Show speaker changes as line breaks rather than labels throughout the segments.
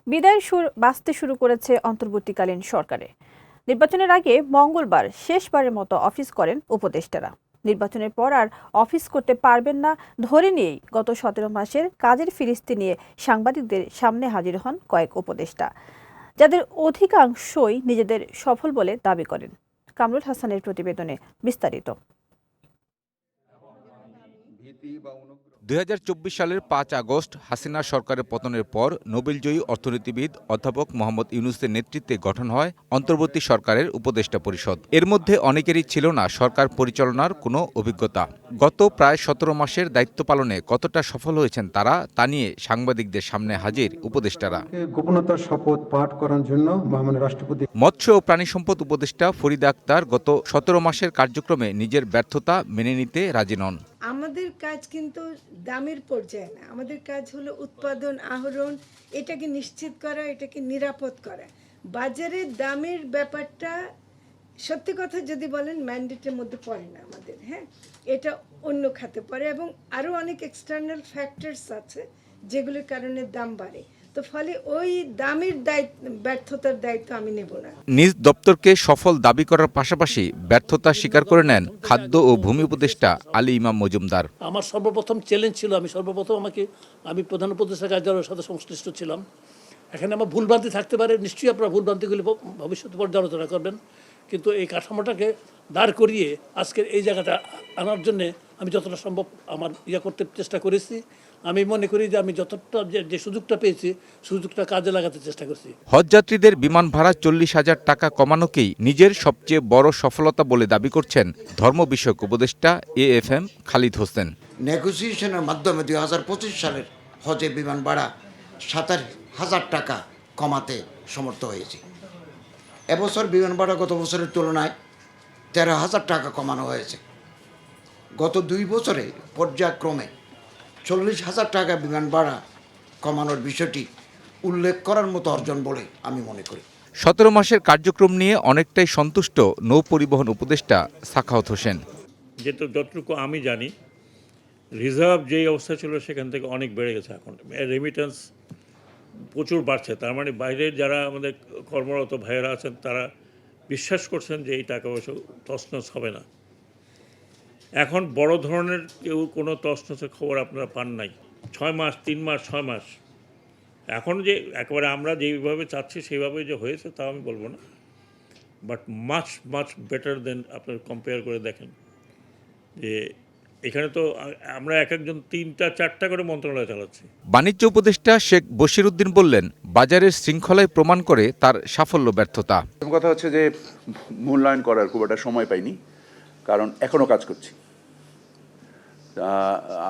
বিদায়ের সুর বাজতে শুরু করেছে অন্তর্বর্তীকালীন সরকারে। নির্বাচনের আগে মঙ্গলবার শেষবারের মতো অফিস করেন উপদেষ্টারা। নির্বাচনের পর আর অফিস করতে পারবেন না ধরে নিয়েই গত 17 মাসের কাজের ফিরিস্তি নিয়ে সাংবাদিকদের সামনে হাজির হন কয়েক উপদেষ্টা, যাদের অধিকাংশই নিজেদের সফল বলে দাবি করেন। কামরুল হাসানের প্রতিবেদনে বিস্তারিত।
2024 সালের 5 আগস্ট হাসিনা সরকারের পতনের পর নোবেলজয়ী অর্থনীতিবিদ অধ্যাপক মোহাম্মদ ইউনূসের নেতৃত্বে গঠন হয় অন্তর্বর্তী সরকারের উপদেষ্টা পরিষদ। এর মধ্যে অনেকেরই ছিল না সরকার পরিচালনার কোনো অভিজ্ঞতা। গত প্রায় 17 মাসের দায়িত্ব পালনে কতটা সফল হয়েছেন তারা, তা নিয়ে সাংবাদিকদের সামনে হাজির উপদেষ্টারা।
গোপনতার শপথ পাঠ করার জন্য মাননীয় রাষ্ট্রপতি।
মৎস্য ও প্রাণী সম্পদ উপদেষ্টা ফরিদা আক্তার গত 17 মাসের কার্যক্রমে নিজের ব্যর্থতা মেনে নিতে রাজি নন।
আমাদের কাজ কিন্তু দামের পর্যায়ে না, আমাদের কাজ হলো উৎপাদন, আহরণ, এটাকে নিশ্চিত করা, এটাকে নিরাপদ করা। বাজারের দামের ব্যাপারটা সত্যি কথা যদি বলেন ম্যান্ডেটের মধ্যে পড়ে না আমাদের, হ্যাঁ, এটা অন্য খাতে পড়ে এবং আরও অনেক এক্সটার্নাল ফ্যাক্টরস আছে যেগুলোর কারণে দাম বাড়ে। তো ফলে ওই দামের ব্যর্থতার দায়িত্ব আমি নেব না।
নিজ দপ্তরকে সফল দাবি করার পাশাপাশি ব্যর্থতা স্বীকার করে নেন খাদ্য ও ভূমি উপদেষ্টা আলী ইমাম মজুমদার।
আমার সর্বপ্রথম চ্যালেঞ্জ ছিল, আমি প্রধান উপদেষ্টা কার্যালয়ের সাথে সংশ্লিষ্ট ছিলাম। এখানে আমার ভুলভ্রান্তি থাকতে পারে, নিশ্চয়ই আপনারা ভুলভ্রান্তিগুলি ভবিষ্যতে পর্যালোচনা করবেন, কিন্তু এই কাঠামোটাকে দাঁড় করিয়ে আজকের এই জায়গাটা আনার জন্যে আমি যতটা সম্ভব আমার করতে চেষ্টা করেছি। আমি মনে করি যে আমি যতটা যে সুযোগটা পেয়েছি সুযোগটা কাজে লাগাতে চেষ্টা করছি।
হজযাত্রীদের বিমান ভাড়া 40,000 টাকা কমানোকেই নিজের সবচেয়ে বড় সফলতা বলে দাবি করছেন ধর্ম বিষয়ক উপদেষ্টা AFM খালিদ হোসেন।
নেগোসিয়েশনের মাধ্যমে 2025 সালের হজে বিমান ভাড়া 27,000 টাকা কমাতে সমর্থ হয়েছে। এবছর বিমান ভাড়া গত বছরের তুলনায় 13,000 টাকা কমানো হয়েছে। গত 2 বছরে পর্যায়ক্রমে 40,000 টাকা বিমান ভাড়া কমানোর বিষয়টি উল্লেখ করার মতো অর্জন বলে আমি মনে করি।
17 মাসের কার্যক্রম নিয়ে অনেকটাই সন্তুষ্ট নৌ পরিবহন উপদেষ্টা সাখাওয়াত হোসেন।
যতটুকু আমি জানি, রিজার্ভ যেই অবস্থা ছিল সেখান থেকে অনেক বেড়ে গেছে। এখন রেমিটেন্স প্রচুর বাড়ছে। তার মানে বাইরের যারা আমাদের কর্মরত ভাইয়েরা আছেন তারা বিশ্বাস করছেন যে এই টাকা পয়সা তছনছ হবে না। এখন বড় ধরনের কোনো তছনছের খবর আপনারা পান নাই। 6 মাস, 3 মাস, 6 মাস, এখন যে একেবারে আমরা যেইভাবে চাচ্ছি সেইভাবে যে হয়েছে তা আমি বলবো না, বাট মাচ মাচ বেটার দেন। আপনার কম্পেয়ার করে দেখেন যে এখানে তো আমরা এক একজন 3টা 4টা করে মন্ত্রণালয় চালাচ্ছি।
বাণিজ্য উপদেষ্টা শেখ বশিরউদ্দিন বললেন, বাজারের শৃঙ্খলায় প্রমাণ করে তার সাফল্য ব্যর্থতা।
কথা হচ্ছে যে মূল্যায়ন করার খুব একটা সময় পাইনি, কারণ এখনও কাজ করছি।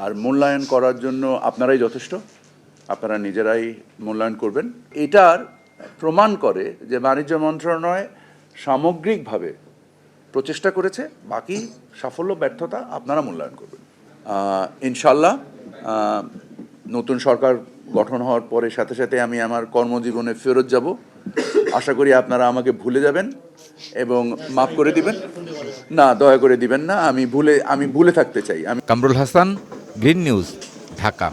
আর মূল্যায়ন করার জন্য আপনারাই যথেষ্ট, আপনারা নিজেরাই মূল্যায়ন করবেন। এটার প্রমাণ করে যে বাণিজ্য মন্ত্রণালয় সামগ্রিকভাবে প্রচেষ্টা করেছে, বাকি সাফল্য ব্যর্থতা আপনারা মূল্যায়ন করবেন। ইনশাল্লাহ নতুন সরকার গঠন হওয়ার পরে সাথে সাথে আমি আমার কর্মজীবনে ফেরত যাব। আশা করি আপনারা আমাকে ভুলে যাবেন এবং মাফ করে দিবেন। না, দয়া করে দিবেন না, আমি ভুলে থাকতে চাই।
Kamrul Hasan, green news, Dhaka.